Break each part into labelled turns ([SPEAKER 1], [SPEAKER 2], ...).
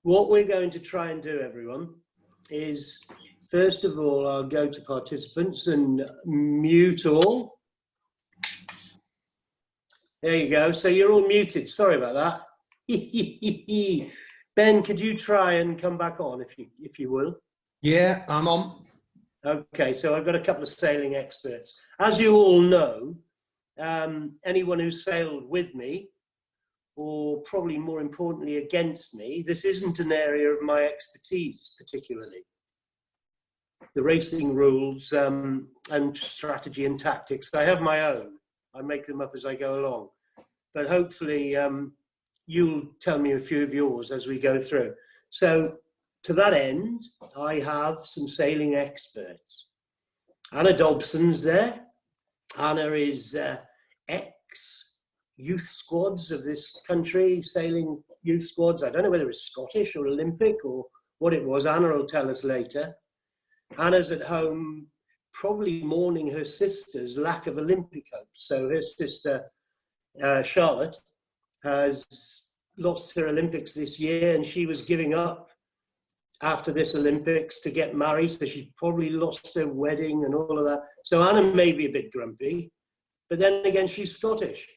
[SPEAKER 1] What we're going to try and do, everyone, is first of all, I'll go to participants and mute all. There you go. So you're all muted. Sorry about that. Ben, could you try and come back on if you will?
[SPEAKER 2] Yeah, I'm on.
[SPEAKER 1] Okay, so I've got a couple of sailing experts. As you all know, anyone who's sailed with me, or probably more importantly against me, this isn't an area of my expertise particularly. The racing rules and strategy and tactics, I have my own. I make them up as I go along. But hopefully you'll tell me a few of yours as we go through. So to that end, I have some sailing experts. Anna Dobson's there. Anna is ex-youth squads of this country, sailing youth squads. I don't know whether it's Scottish or Olympic or what it was. Anna will tell us later. Anna's at home probably mourning her sister's lack of Olympic hopes. So her sister, Charlotte, has lost her Olympics this year, and she was giving up after this Olympics to get married, so she probably lost her wedding and all of that. So Anna may be a bit grumpy, but then again, she's Scottish.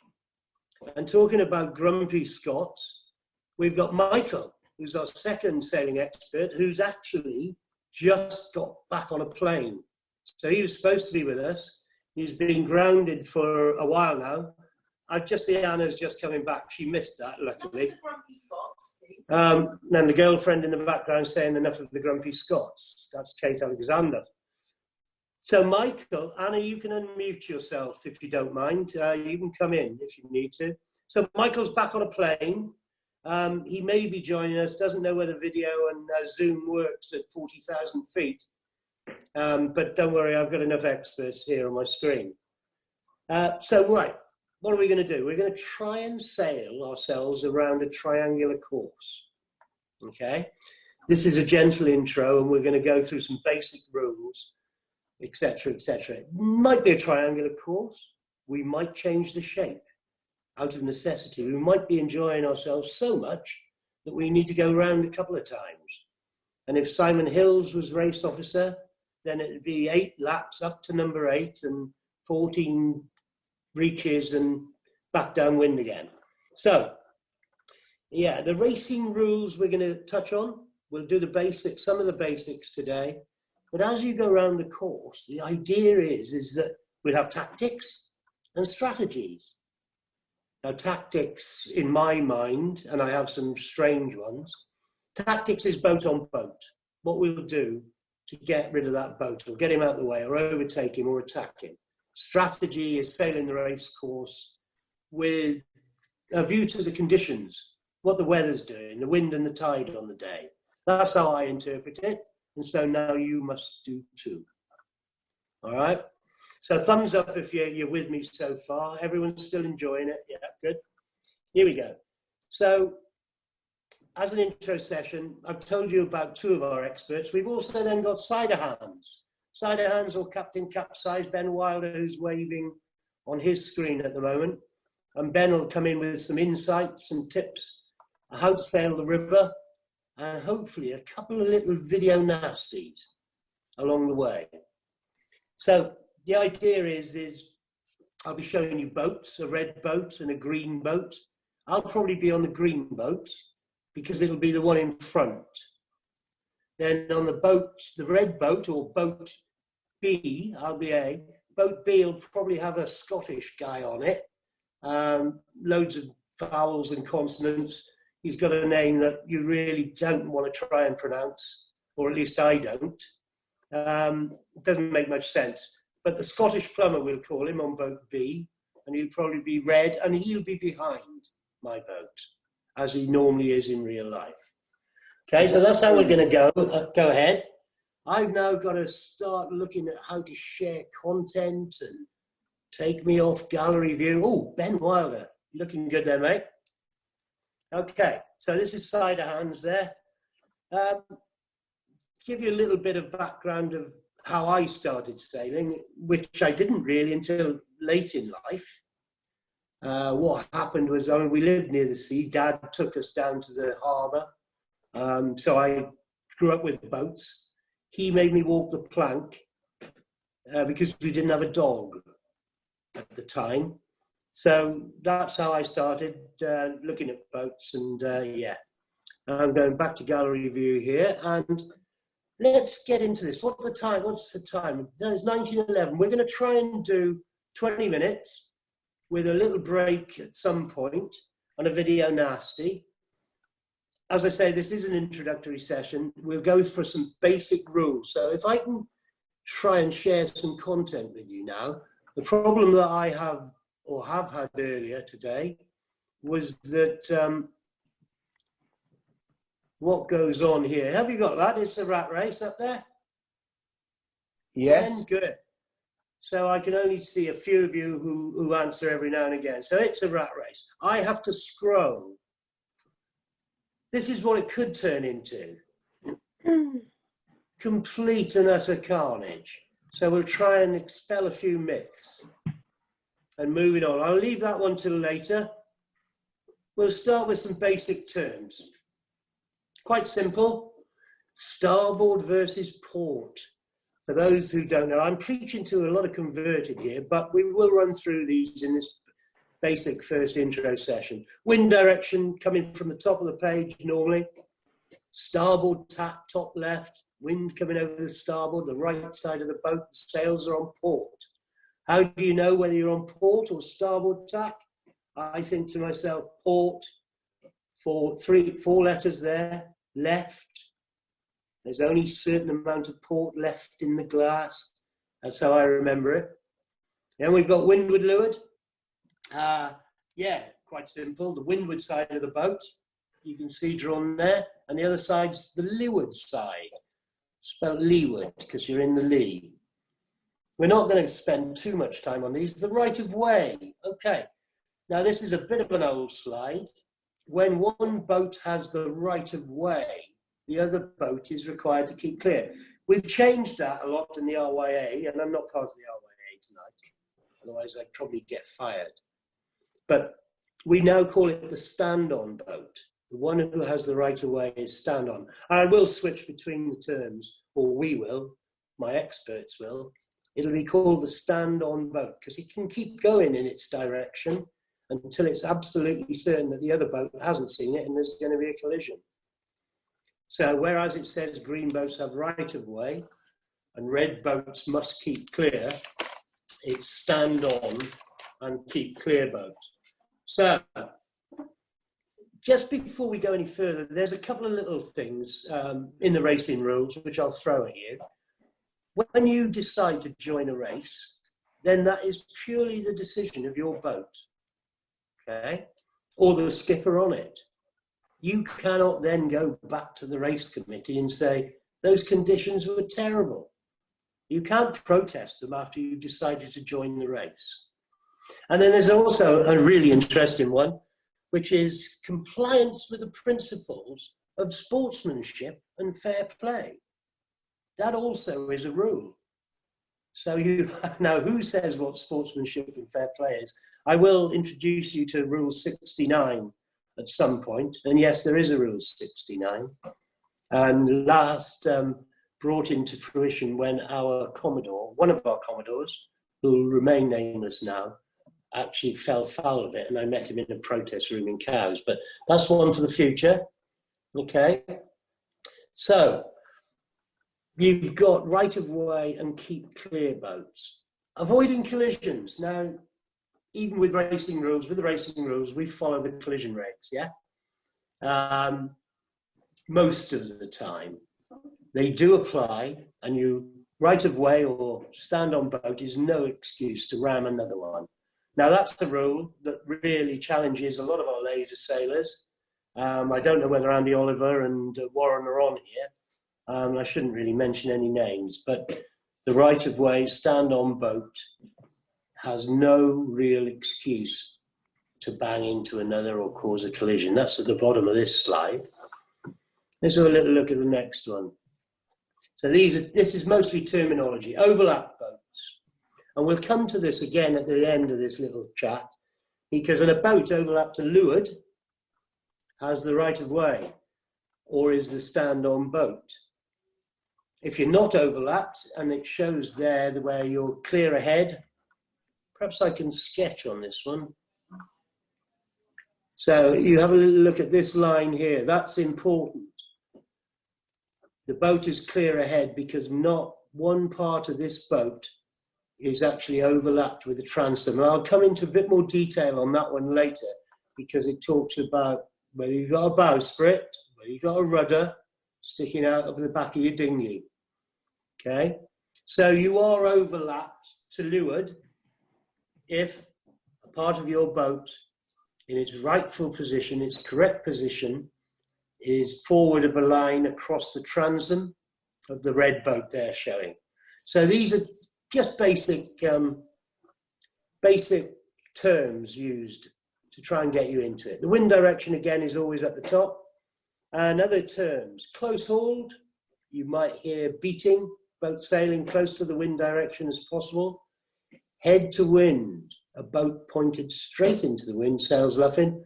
[SPEAKER 1] And talking about grumpy Scots, we've got Michael, who's our second sailing expert, who's actually just got back on a plane. So he was supposed to be with us. He's been grounded for a while now. I just see Anna's just coming back. She missed that, luckily.
[SPEAKER 3] Enough of the grumpy Scots, please.
[SPEAKER 1] And the girlfriend in the background saying enough of the grumpy Scots. That's Kate Alexander. So Michael, Anna, you can unmute yourself if you don't mind. You can come in if you need to. So Michael's back on a plane. He may be joining us, doesn't know whether video and Zoom works at 40,000 feet. But don't worry, I've got enough experts here on my screen. Right, what are we going to do? We're going to try and sail ourselves around a triangular course. Okay? This is a gentle intro, and we're going to go through some basic rules, etc., etc. It might be a triangular course. We might change the shape out of necessity. We might be enjoying ourselves so much that we need to go around a couple of times. And if Simon Hills was race officer, then it would be 8 laps up to number 8 and 14 reaches and back downwind again. So, yeah, the racing rules we're going to touch on. We'll do the basics, some of the basics today. But as you go around the course, the idea is that we'll have tactics and strategies. Now, tactics, in my mind, and I have some strange ones, tactics is boat on boat. What we'll do to get rid of that boat or get him out of the way or overtake him or attack him. Strategy is sailing the race course with a view to the conditions, what the weather's doing, the wind and the tide on the day. That's how I interpret it. And so now you must do too. All right? So thumbs up if you're with me so far. Everyone's still enjoying it. Yeah, good. Here we go. So as an intro session, I've told you about 2 of our experts. We've also then got cider hands. Cider hands or Captain Capsize, Ben Wilder, who's waving on his screen at the moment. And Ben will come in with some insights and tips on how to sail the river and hopefully a couple of little video nasties along the way. So the idea is I'll be showing you boats, a red boat and a green boat. I'll probably be on the green boat because it'll be the one in front. Then on the boat, the red boat or boat B, I'll be A. Boat B will probably have a Scottish guy on it. Loads of vowels and consonants. He's got a name that you really don't want to try and pronounce, or at least I don't. It doesn't make much sense. But the Scottish plumber, we'll call him, on boat B, and he'll probably be red, and he'll be behind my boat, as he normally is in real life. Okay, so that's how we're going to go. Go ahead. I've now got to start looking at how to share content and take me off gallery view. Oh, Ben Wilder, looking good there, mate. Okay, so this is cider hands there. Give you a little bit of background of how I started sailing, which I didn't really until late in life. What happened was, we lived near the sea. Dad took us down to the harbour So I grew up with boats. He made me walk the plank because we didn't have a dog at the time. So that's how I started looking at boats. And yeah, I'm going back to gallery view here. And let's get into this. What's the time? No, it's 1911. We're going to try and do 20 minutes with a little break at some point and a video nasty. As I say, this is an introductory session. We'll go for some basic rules. So if I can try and share some content with you now, the problem that I have or have had earlier today was that what goes on here. Have you got that? It's a rat race up there?
[SPEAKER 2] Yes.
[SPEAKER 1] Good. So I can only see a few of you who answer every now and again. So it's a rat race. I have to scroll. This is what it could turn into. Complete and utter carnage. So we'll try and expel a few myths and moving on. I'll leave that one till later. We'll start with some basic terms. Quite simple. Starboard versus port. For those who don't know, I'm preaching to a lot of converted here, but we will run through these in this basic first intro session. Wind direction coming from the top of the page normally. Starboard tack, top left. Wind coming over the starboard, the right side of the boat. The sails are on port. How do you know whether you're on port or starboard tack? I think to myself, port, four letters there, left. There's only a certain amount of port left in the glass. That's how I remember it. Then we've got windward leeward. Yeah, quite simple. The windward side of the boat, you can see drawn there. And the other side's the leeward side. Spelled leeward because you're in the lee. We're not going to spend too much time on these. The right of way. Okay. Now this is a bit of an old slide. When one boat has the right of way, the other boat is required to keep clear. We've changed that a lot in the RYA, and I'm not part of the RYA tonight. Otherwise, I'd probably get fired. But we now call it the stand-on boat. The one who has the right of way is stand-on. I will switch between the terms, or we will, my experts will. It'll be called the stand-on boat because it can keep going in its direction until it's absolutely certain that the other boat hasn't seen it and there's going to be a collision. So whereas it says green boats have right of way and red boats must keep clear, it's stand on and keep clear boats. So just before we go any further, there's a couple of little things in the racing rules which I'll throw at you. When you decide to join a race, then that is purely the decision of your boat, okay, or the skipper on it. You cannot then go back to the race committee and say, those conditions were terrible. You can't protest them after you've decided to join the race. And then there's also a really interesting one, which is compliance with the principles of sportsmanship and fair play. That also is a rule. So now who says what sportsmanship and fair play is? I will introduce you to Rule 69 at some point. And yes, there is a Rule 69. And last brought into fruition when our Commodore, one of our Commodores, who will remain nameless now, actually fell foul of it. And I met him in a protest room in Cowes. But that's one for the future. Okay. So you've got right of way and keep clear boats. Avoiding collisions. Now, even with racing rules, we follow the collision regs, yeah? Most of the time. They do apply, and you right of way or stand on boat is no excuse to ram another one. Now, that's the rule that really challenges a lot of our laser sailors. I don't know whether Andy Oliver and Warren are on here. I shouldn't really mention any names, but the right of way, stand on boat, has no real excuse to bang into another or cause a collision. That's at the bottom of this slide. Let's have a little look at the next one. So this is mostly terminology, overlap boats. And we'll come to this again at the end of this little chat, because in a boat overlap to leeward has the right of way. or is the stand-on boat? If you're not overlapped and it shows there where you're clear ahead, perhaps I can sketch on this one. So you have a look at this line here. That's important. The boat is clear ahead because not one part of this boat is actually overlapped with the transom. And I'll come into a bit more detail on that one later, because it talks about whether you've got a bowsprit, whether you've got a rudder sticking out of the back of your dinghy. Okay, so you are overlapped to leeward if a part of your boat in its rightful position, its correct position, is forward of a line across the transom of the red boat there showing. So these are just basic terms used to try and get you into it. The wind direction, again, is always at the top. And other terms, close hauled, you might hear beating, boat sailing close to the wind direction as possible. Head to wind, a boat pointed straight into the wind, sails luffing.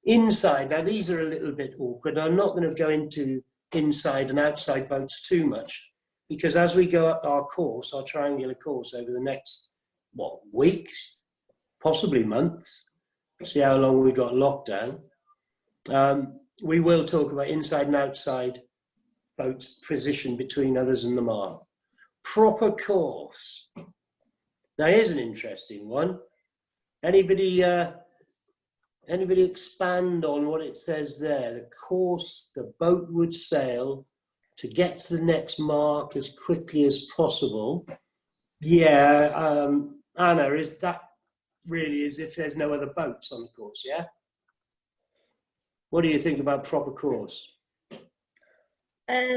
[SPEAKER 1] Inside, now these are a little bit awkward. I'm not going to go into inside and outside boats too much, because as we go up our course, our triangular course over the next, weeks, possibly months, see how long we got lockdown, we will talk about inside and outside boats' position between others and the mark. Proper course. Now here's an interesting one. Anybody expand on what it says there? The course the boat would sail to get to the next mark as quickly as possible. Yeah, Anna, is that really as if there's no other boats on the course, yeah? What do you think about proper course?
[SPEAKER 2] I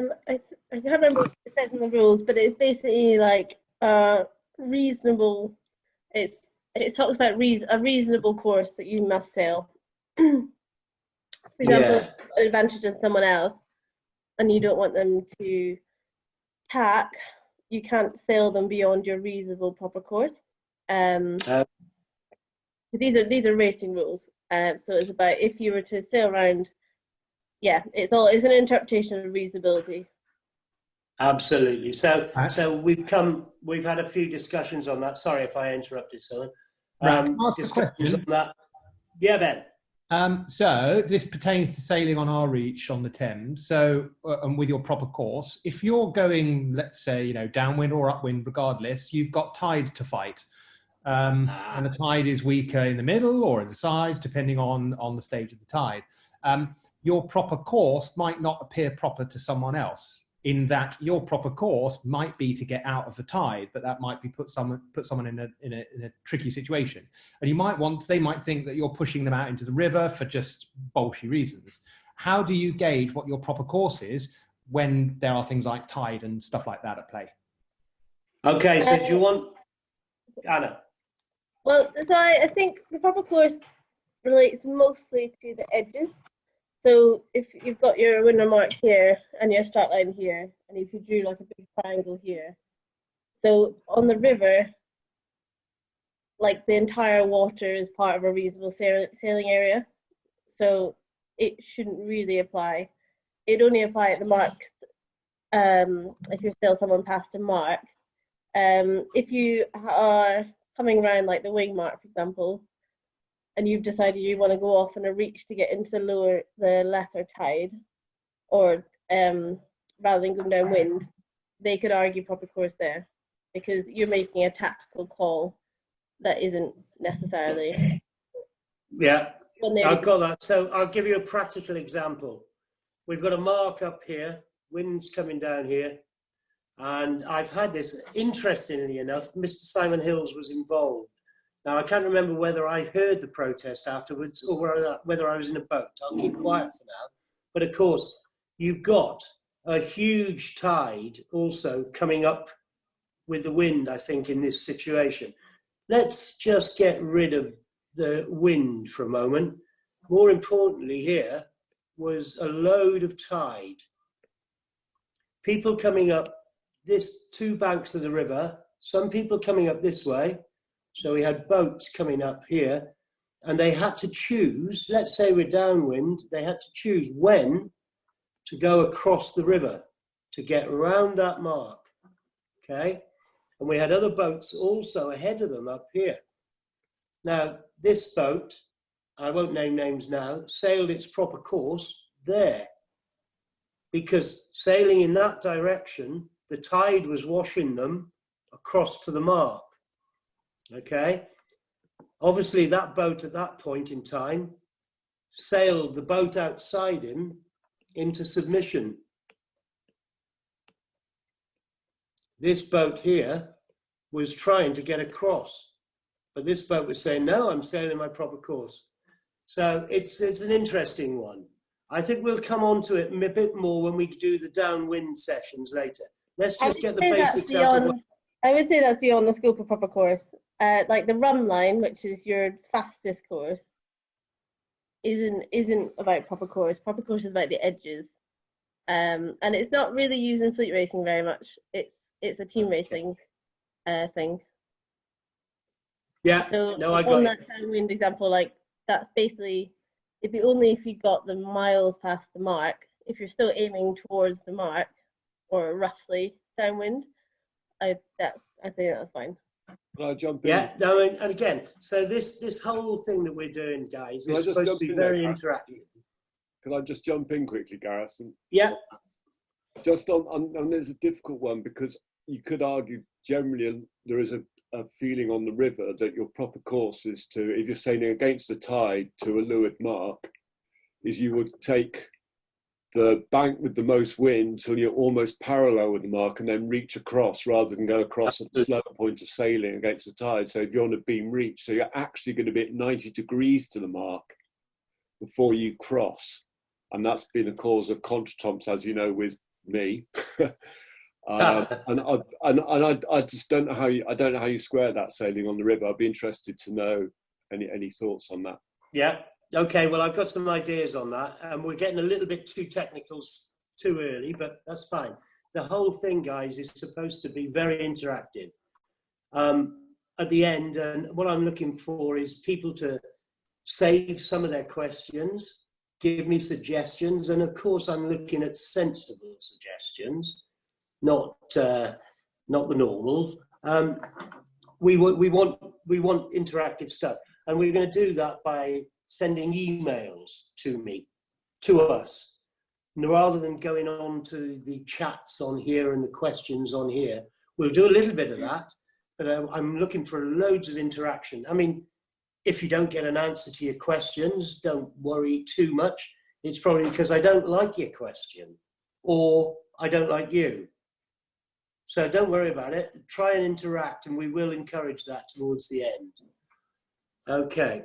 [SPEAKER 2] can't remember what it says in the rules, but it's basically like reasonable. It talks about a reasonable course that you must sail. For example, an advantage of someone else, and you don't want them to tack, you can't sail them beyond your reasonable proper course. These are racing rules. So it's about if you were to sail around. Yeah, it's an interpretation of reasonability.
[SPEAKER 1] Absolutely. So we've had a few discussions on that. Sorry if I interrupted, Simon. Discussions on that. Yeah, Ben.
[SPEAKER 3] So this pertains to sailing on our reach on the Thames. So, and with your proper course, if you're going, let's say, downwind or upwind, regardless, you've got tide to fight. And the tide is weaker in the middle or in the sides, depending on the stage of the tide. Your proper course might not appear proper to someone else, in that your proper course might be to get out of the tide, but that might be put someone in a tricky situation. And they might think that you're pushing them out into the river for just bolshy reasons. How do you gauge what your proper course is when there are things like tide and stuff like that at play?
[SPEAKER 1] Okay, so do you want Anna?
[SPEAKER 2] Well, so I think the proper course relates mostly to the edges. So if you've got your window mark here and your start line here, and if you drew like a big triangle here, so on the river, like the entire water is part of a reasonable sailing area, so it shouldn't really apply. It'd only apply at the mark if you sail someone past a mark. If you are coming around like the wing mark, for example, and you've decided you want to go off on a reach to get into the lesser tide, or rather than going downwind, they could argue proper course there, because you're making a tactical call that isn't necessarily.
[SPEAKER 1] Yeah, I've got that. So I'll give you a practical example. We've got a mark up here, wind's coming down here, and I've had this, interestingly enough, Mr. Simon Hills was involved. Now, I can't remember whether I heard the protest afterwards or whether I was in a boat. I'll keep quiet for now. But of course, you've got a huge tide also coming up with the wind, I think, in this situation. Let's just get rid of the wind for a moment. More importantly here was a load of tide. People coming up this two banks of the river, some people coming up this way. So we had boats coming up here, and they had to choose, let's say we're downwind, they had to choose when to go across the river to get around that mark, okay? And we had other boats also ahead of them up here. Now, this boat, I won't name names now, sailed its proper course there, because sailing in that direction, the tide was washing them across to the mark, okay? Obviously, that boat at that point in time sailed the boat outside him into submission. This boat here was trying to get across, but this boat was saying, no, I'm sailing my proper course. So it's an interesting one. I think we'll come on to it a bit more when we do the downwind sessions later. Let's just get the basics out of the way.
[SPEAKER 2] I would say that's beyond the scope of proper course. Like the run line, which is your fastest course, isn't about proper course. Proper course is about the edges, and it's not really used in fleet racing very much. It's a team racing thing.
[SPEAKER 1] Yeah.
[SPEAKER 2] So
[SPEAKER 1] no, I
[SPEAKER 2] on
[SPEAKER 1] got
[SPEAKER 2] that downwind example, like that's basically if you got the miles past the mark. If you're still aiming towards the mark or roughly downwind, I think that's fine.
[SPEAKER 4] Can I jump in?
[SPEAKER 1] Yeah, no, and again, so this whole thing that we're doing, guys, is supposed to be very interactive.
[SPEAKER 4] Can I just jump in quickly, Gareth?
[SPEAKER 1] Yeah.
[SPEAKER 4] Just on there's a difficult one, because you could argue generally there is a feeling on the river that your proper course is to, if you're sailing against the tide to a leeward mark, is you would take the bank with the most wind till you're almost parallel with the mark and then reach across rather than go across at the slower point of sailing against the tide. So if you're on a beam reach, so you're actually going to be at 90 degrees to the mark before you cross. And that's been a cause of contretemps, as you know, with me. And I just don't know how you square that sailing on the river. I'd be interested to know any thoughts on that.
[SPEAKER 1] Yeah. Okay. Well, I've got some ideas on that, and we're getting a little bit too technical too early, but that's fine. The whole thing, guys, is supposed to be very interactive. At the end, and what I'm looking for is people to save some of their questions, give me suggestions, and of course, I'm looking at sensible suggestions. Not the normal. We want interactive stuff, and we're going to do that by sending emails to us, and rather than going on to the chats on here and the questions on here. We'll do a little bit of that, but I'm looking for loads of interaction. I mean, if you don't get an answer to your questions, don't worry too much. It's probably because I don't like your question, or I don't like you. So don't worry about it. Try and interact, and we will encourage that towards the end. Okay.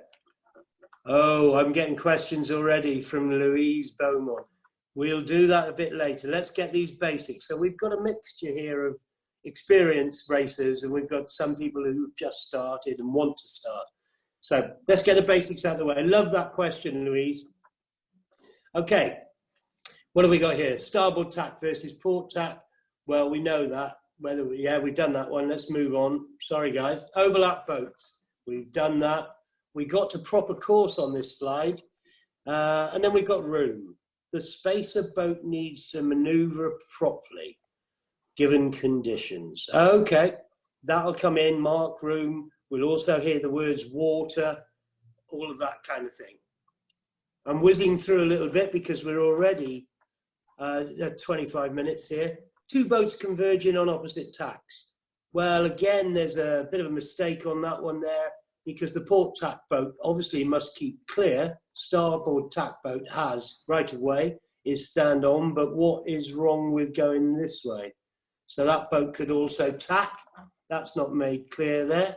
[SPEAKER 1] Oh, I'm getting questions already from Louise Beaumont. We'll do that a bit later. Let's get these basics. So we've got a mixture here of experienced racers, and we've got some people who've just started and want to start. So let's get the basics out of the way. I love that question, Louise. Okay. What have we got here? Starboard tack versus port tack. Well, we know that. We've done that one. Let's move on. Sorry, guys. Overlap boats. We've done that. We got to proper course on this slide. And then we've got room. The space a boat needs to maneuver properly, given conditions. Okay, that'll come in. Mark, room. We'll also hear the words water, all of that kind of thing. I'm whizzing through a little bit because we're already at 25 minutes here. Two boats converging on opposite tacks. Well, again, there's a bit of a mistake on that one there, because the port tack boat obviously must keep clear. Starboard tack boat has right of way, is stand on, but what is wrong with going this way? So that boat could also tack. That's not made clear there.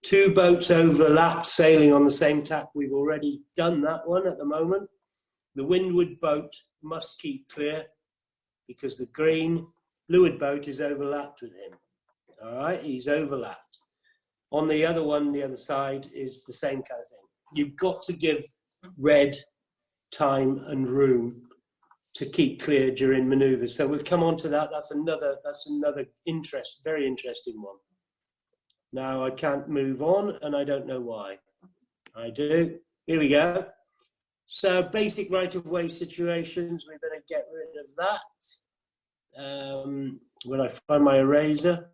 [SPEAKER 1] Two boats overlap sailing on the same tack. We've already done that one at the moment. The windward boat must keep clear, because the green leeward boat is overlapped with him. All right, he's overlapped. On the other one, the other side, is the same kind of thing. You've got to give red time and room to keep clear during manoeuvres. So we'll come on to that. That's another very interesting one. Now I can't move on, and I don't know why. I do. Here we go. So basic right-of-way situations, we're going to get rid of that. When I find my eraser,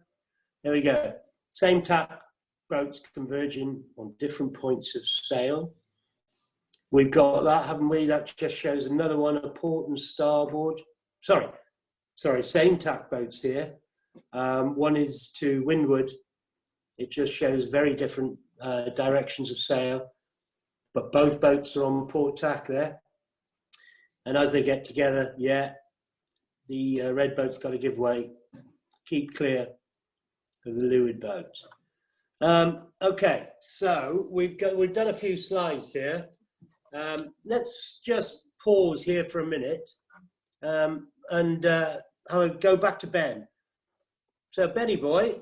[SPEAKER 1] there we go. Same tack, boats converging on different points of sail. We've got that, haven't we? That just shows another one, a port and starboard. Sorry, same tack boats here. One is to windward. It just shows very different directions of sail, but both boats are on port tack there. And as they get together, yeah, the red boat's got to give way, keep clear of the leeward boat. Okay, so we've done a few slides here. Let's just pause here for a minute and I'll go back to Ben. So Benny boy,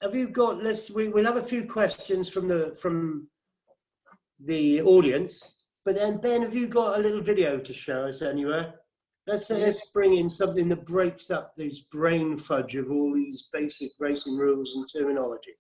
[SPEAKER 1] have you got? We'll have a few questions from the audience, but then Ben, have you got a little video to show us anywhere? Let's bring in something that breaks up this brain fudge of all these basic racing rules and terminology.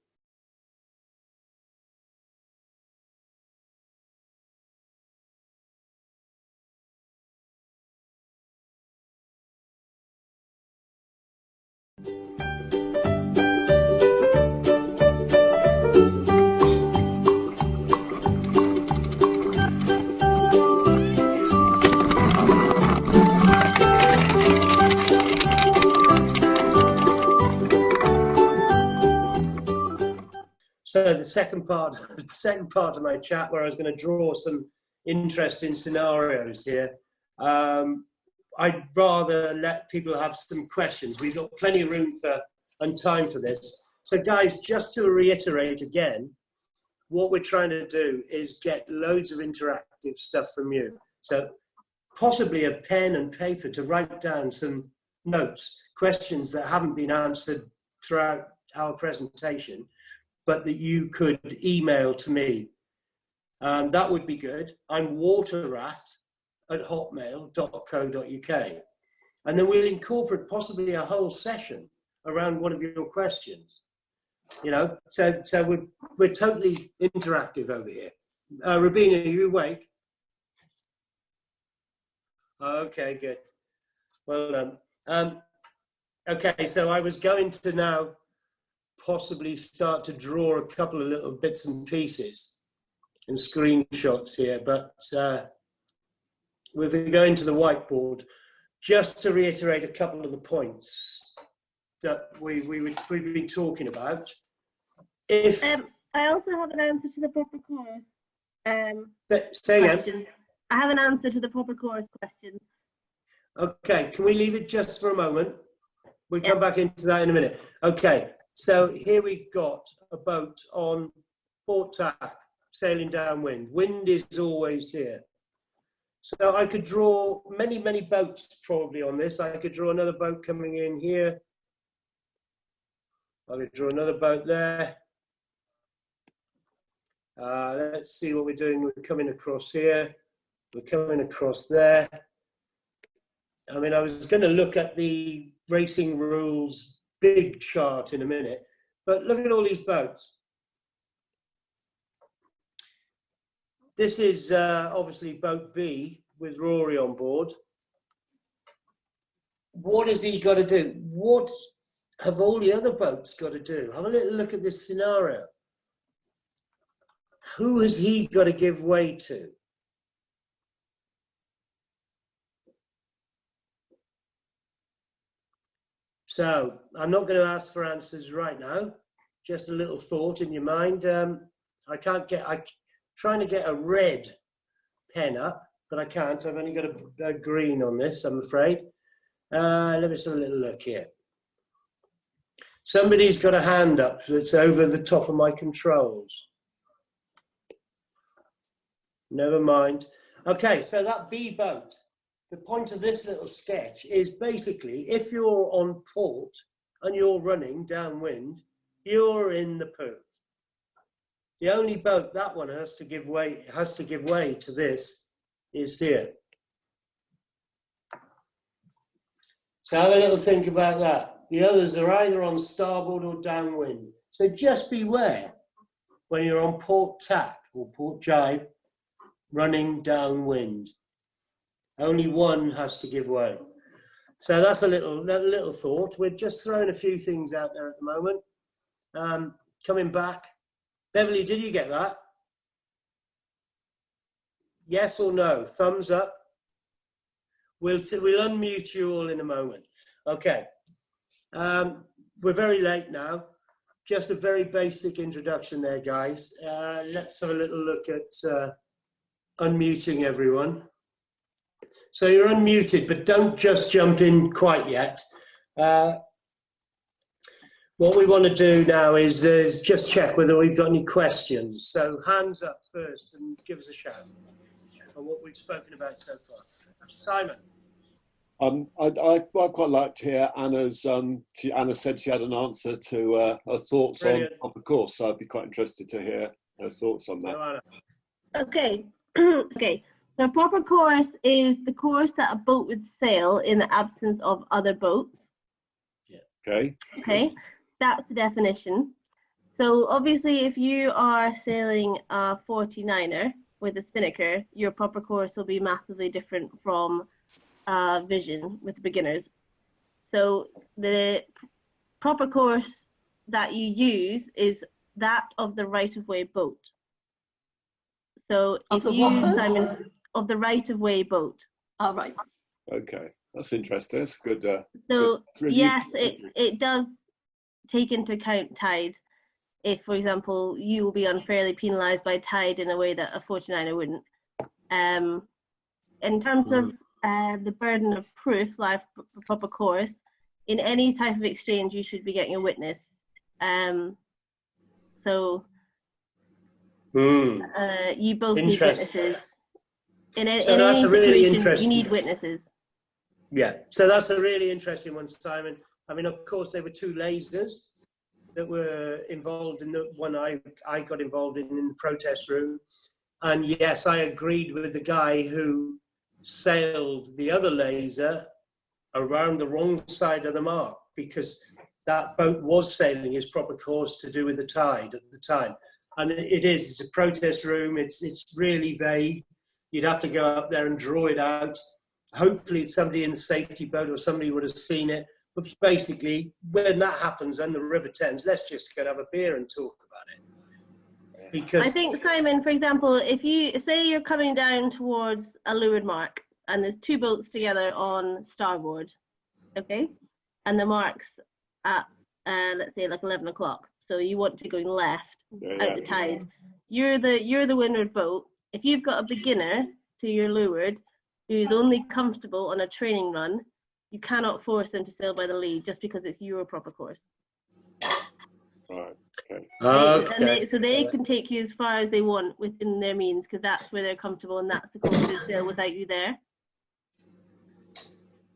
[SPEAKER 1] So the second part of my chat, where I was going to draw some interesting scenarios here, I'd rather let people have some questions. We've got plenty of room and time for this. So guys, just to reiterate again, what we're trying to do is get loads of interactive stuff from you. So possibly a pen and paper to write down some notes, questions that haven't been answered throughout our presentation, but that you could email to me. That would be good. I'm waterrat@hotmail.co.uk. And then we'll incorporate possibly a whole session around one of your questions. You know, so we're totally interactive over here. Rabina, are you awake? Okay, good. Well done. Okay, so I was going to now possibly start to draw a couple of little bits and pieces and screenshots here, but we're going to the whiteboard just to reiterate a couple of the points that we've been talking about.
[SPEAKER 2] I also have an answer to the proper course.
[SPEAKER 1] Say again.
[SPEAKER 2] I have an answer to the proper course question.
[SPEAKER 1] Okay, can we leave it just for a moment? We'll come back into that in a minute. Okay, so here we've got a boat on port tack, sailing downwind. Wind is always here. So I could draw many, many boats probably on this. I could draw another boat coming in here. I could draw another boat there. Let's see what we're doing. We're coming across here. We're coming across there. I mean, I was going to look at the racing rules big chart in a minute, but look at all these boats. This is obviously boat B with Rory on board. What has he got to do? What have all the other boats got to do? Have a little look at this scenario. Who has he got to give way to? So I'm not going to ask for answers right now. Just a little thought in your mind. I'm trying to get a red pen up, but I can't. I've only got a green on this, I'm afraid. Let me just have a little look here. Somebody's got a hand up that's over the top of my controls. Never mind. Okay, so that B boat, the point of this little sketch is basically if you're on port and you're running downwind, you're in the poo. The only boat that one has to give way to this is here. So have a little think about that. The others are either on starboard or downwind. So just beware when you're on port tack or port jibe running downwind. Only one has to give way. So that's a little thought. We're just throwing a few things out there at the moment. Coming back. Beverly, did you get that? Yes or no? Thumbs up. We'll unmute you all in a moment. Okay. We're very late now. Just a very basic introduction there, guys. Let's have a little look at unmuting everyone. So you're unmuted, but don't just jump in quite yet. What we want to do now is just check whether we've got any questions. So hands up first and give us a shout on what we've spoken about so far. Simon.
[SPEAKER 4] I'd quite like to hear Anna's. Anna said she had an answer to her thoughts on the course, so I'd be quite interested to hear her thoughts on that.
[SPEAKER 1] So, Anna.
[SPEAKER 2] Okay. Okay. The proper course is the course that a boat would sail in the absence of other boats.
[SPEAKER 1] Yeah.
[SPEAKER 4] Okay.
[SPEAKER 2] Okay. That's the definition. So obviously, if you are sailing a 49er with a spinnaker, your proper course will be massively different from vision with beginners. So the proper course that you use is that of the right-of-way boat. So if you, Simon, of the right-of-way boat.
[SPEAKER 5] All right.
[SPEAKER 4] Okay, that's interesting. That's good.
[SPEAKER 2] So
[SPEAKER 4] good
[SPEAKER 2] yes, it does take into account tide. If, for example, you will be unfairly penalised by tide in a way that a 49er wouldn't. In terms of the burden of proof, live proper course, in any type of exchange, you should be getting a witness. So you both need witnesses. In any situation, you need witnesses.
[SPEAKER 1] Yeah, so that's a really interesting one, Simon. I mean, of course, there were two lasers that were involved in the one I got involved in the protest room. And yes, I agreed with the guy who sailed the other laser around the wrong side of the mark, because that boat was sailing his proper course to do with the tide at the time. And it's a protest room. It's really vague. You'd have to go up there and draw it out. Hopefully somebody in the safety boat or somebody would have seen it. But basically, when that happens and the River Thames, let's just go and have a beer and talk about it. Because
[SPEAKER 2] I think, Simon, for example, if you say you're coming down towards a leeward mark and there's two boats together on starboard, okay, and the mark's at let's say like 11 o'clock, so you want to be going left out the tide. You're the windward boat. If you've got a beginner to your leeward who's only comfortable on a training run, you cannot force them to sail by the lead just because it's your proper course.
[SPEAKER 4] Right. Okay.
[SPEAKER 1] Okay.
[SPEAKER 2] So they can take you as far as they want within their means, because that's where they're comfortable and that's the course they sail without you there.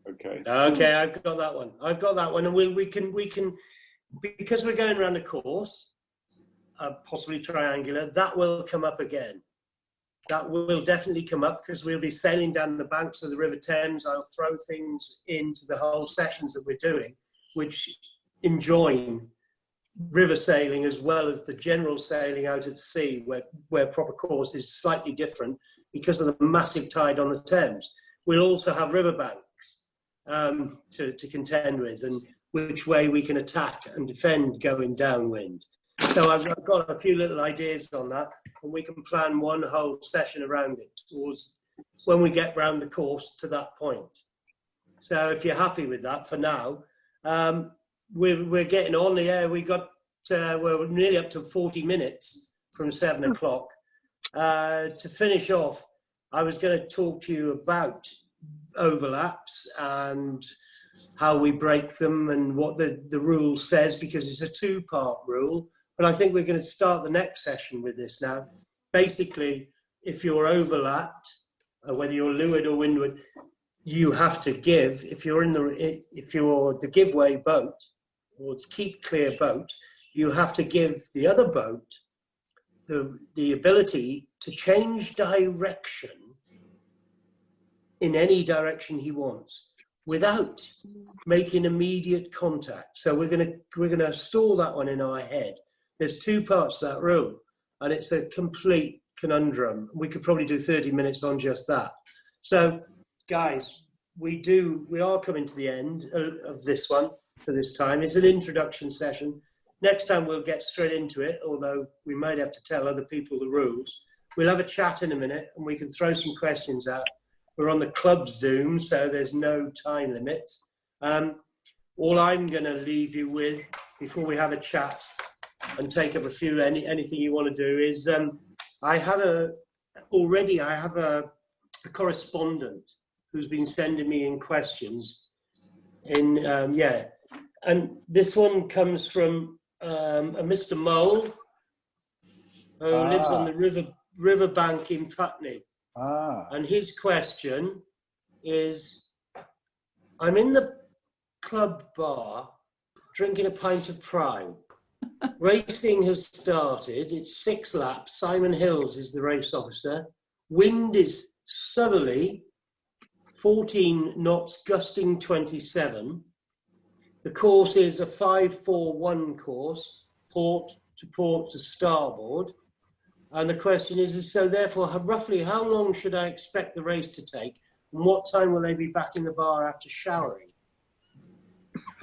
[SPEAKER 4] Okay.
[SPEAKER 1] Okay, I've got that one, and we can because we're going around the course, possibly triangular. That will come up again. That will definitely come up because we'll be sailing down the banks of the River Thames. I'll throw things into the whole sessions that we're doing, which enjoin river sailing as well as the general sailing out at sea, where proper course is slightly different because of the massive tide on the Thames. We'll also have riverbanks to contend with, and which way we can attack and defend going downwind. So I've got a few little ideas on that, and we can plan one whole session around it towards when we get round the course to that point. So if you're happy with that for now, we're getting on. Yeah, we're nearly up to 40 minutes from 7 o'clock. To finish off, I was going to talk to you about overlaps and how we break them and what the rule says, because it's a two-part rule. But I think we're going to start the next session with this now. Basically, if you're overlapped, whether you're leeward or windward, you have to give. If you're the giveaway boat or the keep clear boat, you have to give the other boat the ability to change direction in any direction he wants without making immediate contact. So we're gonna store that one in our head. There's two parts to that rule, and it's a complete conundrum. We could probably do 30 minutes on just that. So, guys, we are coming to the end of this one for this time. It's an introduction session. Next time we'll get straight into it, although we might have to tell other people the rules. We'll have a chat in a minute and we can throw some questions out. We're on the club Zoom, so there's no time limit. All I'm going to leave you with before we have a chat and take up anything you want to do is I have a correspondent who's been sending me in questions and this one comes from a Mr. Mole who lives on the riverbank in Putney. And his question is, I'm in the club bar drinking a pint of prime. Racing has started. It's 6 laps. Simon Hills is the race officer. Wind is southerly, 14 knots, gusting 27. The course is a 5-4-1 course, port to starboard. And the question is so therefore, roughly how long should I expect the race to take? And what time will they be back in the bar after showering?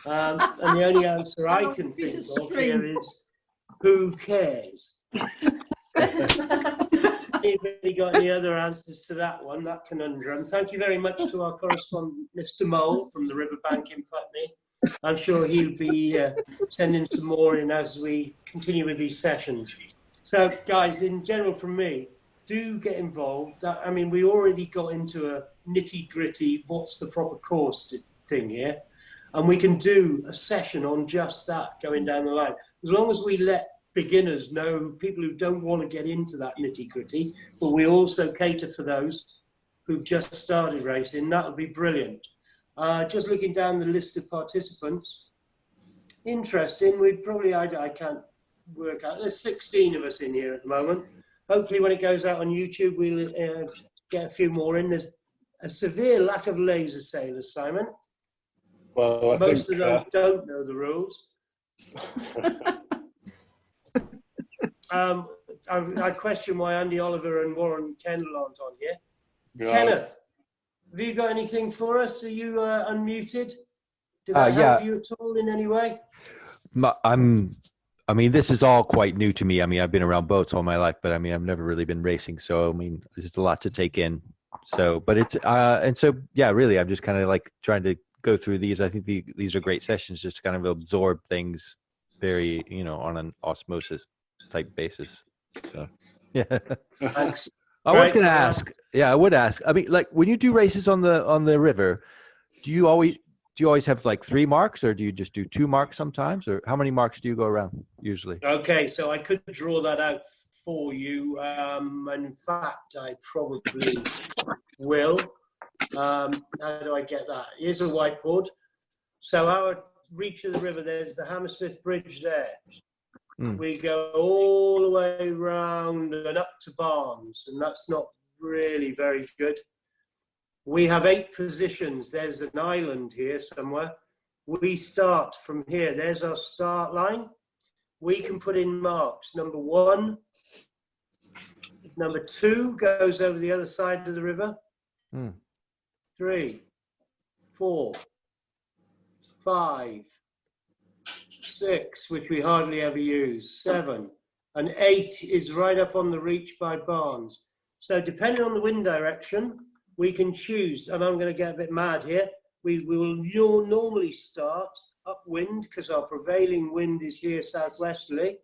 [SPEAKER 1] And the only answer I can think of here is, who cares? Anybody got any other answers to that one, that conundrum? Thank you very much to our correspondent, Mr. Mole from the riverbank in Putney. I'm sure he'll be sending some more in as we continue with these sessions. So, guys, in general from me, do get involved. We already got into a nitty-gritty, what's the proper course thing here. And we can do a session on just that going down the line. As long as we let beginners know, people who don't want to get into that nitty-gritty, but we also cater for those who've just started racing, that would be brilliant. Just looking down the list of participants, interesting, I can't work out, there's 16 of us in here at the moment. Hopefully when it goes out on YouTube, we'll get a few more in. There's a severe lack of laser sailors, Simon.
[SPEAKER 4] Well,
[SPEAKER 1] Most of those don't know the rules. I question why Andy Oliver and Warren Kendall aren't on here. Yeah. Kenneth, have you got anything for us? Are you unmuted? Did that help you at all in any way?
[SPEAKER 5] This is all quite new to me. I've been around boats all my life, but I've never really been racing. So, there's just a lot to take in. So, but it's, really, I'm just kind of like trying to go through these. I think these are great sessions just to kind of absorb things very, on an osmosis type basis. So, yeah.
[SPEAKER 1] Thanks.
[SPEAKER 5] I was going to ask. Yeah, I would ask. When you do races on the river, do you always have like 3 marks, or do you just do 2 marks sometimes, or how many marks do you go around usually?
[SPEAKER 1] Okay, so I could draw that out for you. In fact, I probably will. How do I get that? Here's a whiteboard. So our reach of the river, there's the Hammersmith Bridge there. We go all the way round and up to Barnes, and that's not really very good. We have 8 positions. There's an island here somewhere. We start from here. There's our start line. We can put in marks. Number 1. Number 2 goes over the other side of the river. 3, 4, 5, 6, which we hardly ever use, 7, and 8 is right up on the reach by Barnes. So depending on the wind direction, we can choose, and I'm going to get a bit mad here, we will normally start upwind because our prevailing wind is here southwesterly.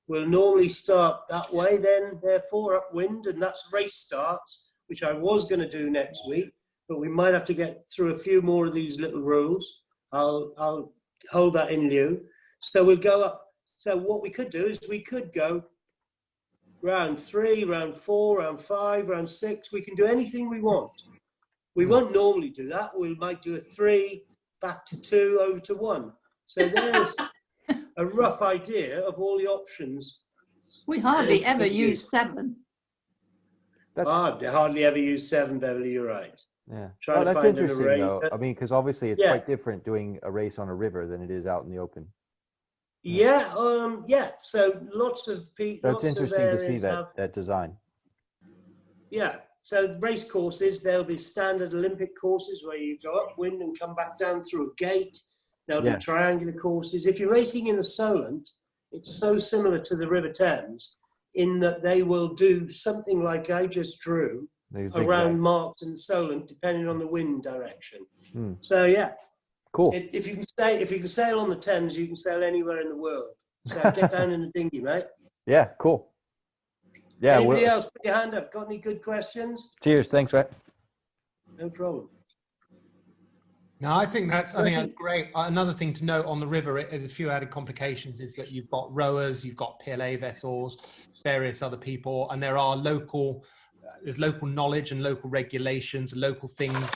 [SPEAKER 1] We'll normally start that way then, therefore upwind, and that's race starts, which I was going to do next week, but we might have to get through a few more of these little rules. I'll hold that in lieu. So we'll go up. So what we could do is we could go round 3, round 4, round 5, round 6. We can do anything we want. We won't normally do that. We might do a 3, back to 2, over to 1. So there's a rough idea of all the options.
[SPEAKER 6] We hardly ever use 7.
[SPEAKER 1] They hardly ever use 7, Beverly, you're right.
[SPEAKER 5] Yeah.
[SPEAKER 1] That's
[SPEAKER 5] interesting, though. Because obviously it's quite different doing a race on a river than it is out in the open.
[SPEAKER 1] Yeah. So lots of people.
[SPEAKER 5] That's interesting to see that design.
[SPEAKER 1] Yeah. So race courses, there'll be standard Olympic courses where you go upwind and come back down through a gate. There'll
[SPEAKER 5] Yeah.
[SPEAKER 1] be triangular courses. If you're racing in the Solent, it's so similar to the River Thames in that they will do something like I just drew around marks in the Solent, depending on the wind direction. So yeah,
[SPEAKER 5] Cool.
[SPEAKER 1] if you can sail on the Thames, you can sail anywhere in the world. So get down in the dinghy, mate.
[SPEAKER 5] Yeah, cool. Yeah.
[SPEAKER 1] Anybody else put your hand up? Got any good questions?
[SPEAKER 5] Cheers. Thanks, Ray.
[SPEAKER 1] No problem.
[SPEAKER 3] No, I think that's great. Another thing to note on the river, a few added complications is that you've got rowers, you've got PLA vessels, various other people, and there are there's local knowledge and local regulations, local things.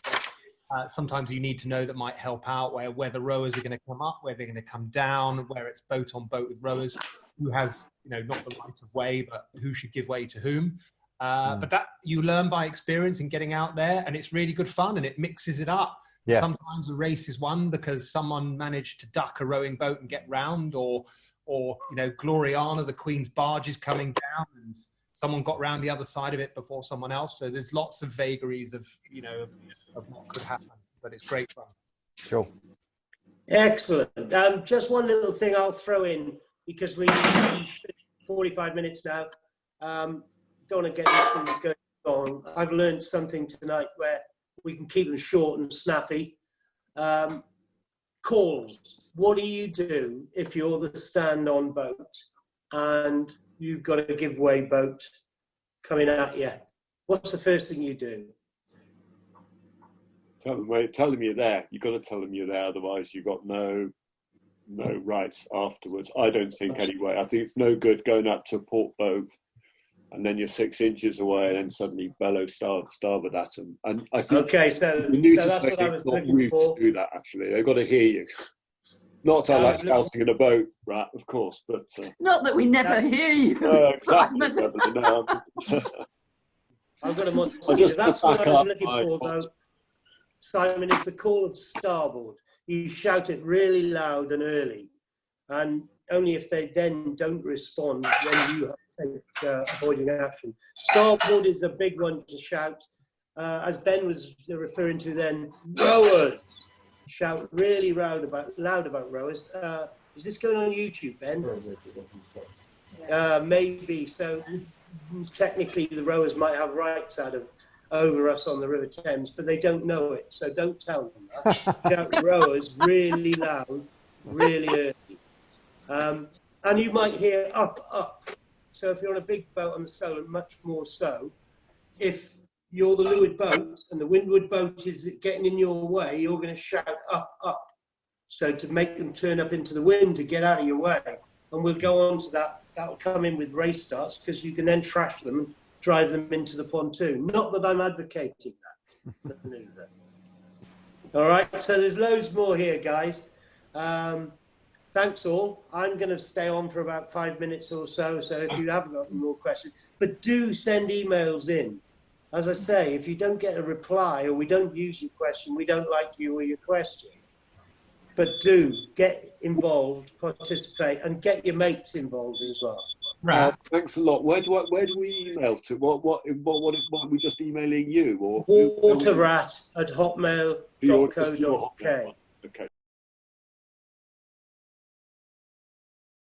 [SPEAKER 3] Sometimes you need to know that might help out where the rowers are going to come up, where they're going to come down, where it's boat on boat with rowers, who has, not the right of way, but who should give way to whom. But that you learn by experience and getting out there, and it's really good fun, and it mixes it up. Yeah. Sometimes a race is won because someone managed to duck a rowing boat and get round, or Gloriana, the Queen's barge, is coming down, and someone got round the other side of it before someone else. So there's lots of vagaries of what could happen, but it's great fun.
[SPEAKER 5] Sure.
[SPEAKER 1] Excellent. Just one little thing I'll throw in, because we 45 minutes now. Don't want to get these things going on. I've learned something tonight where we can keep them short and snappy. Calls. What do you do if you're the stand-on boat and you've got a giveaway boat coming at you? What's the first thing you do?
[SPEAKER 4] Tell them you're there. You've got to tell them you're there, otherwise you've got no rights afterwards. I don't think anyway. I think it's no good going up to a port boat and then you're 6 inches away and then suddenly bellow starboard at them. And I think
[SPEAKER 1] that's what I was looking for.
[SPEAKER 4] To do that, actually. They've got to hear you. Not I like shouting in a boat, right, of course, but...
[SPEAKER 6] Not that we never hear you,
[SPEAKER 4] exactly.
[SPEAKER 6] Simon.
[SPEAKER 1] I've got a more... That's what I was looking for, though, Simon, is the call of starboard. You shout it really loud and early, and only if they then don't respond when you have to take avoiding action. Starboard is a big one to shout. As Ben was referring to then, rowers. Shout really loud about rowers. Is this going on YouTube, Ben? Maybe. So technically the rowers might have rights over us on the River Thames, but they don't know it, so don't tell them that. Shout rowers really loud, really early. And you might hear up, up. So if you're on a big boat on the Solent, much more so. If you're the leeward boat and the windward boat is getting in your way, you're going to shout up, up. So to make them turn up into the wind to get out of your way. And we'll go on to that. That'll come in with race starts, because you can then trash them and drive them into the pontoon. Not that I'm advocating that. All right, so there's loads more here, guys. Thanks all. I'm going to stay on for about 5 minutes or so, so if you have got any more questions. But do send emails in. As I say, if you don't get a reply or we don't use your question, we don't like you or your question. But do get involved, participate, and get your mates involved as well.
[SPEAKER 3] Right.
[SPEAKER 4] Thanks a lot. Where do we email to? What are we just emailing you? Or
[SPEAKER 1] waterrat@hotmail.co.uk.
[SPEAKER 4] Okay.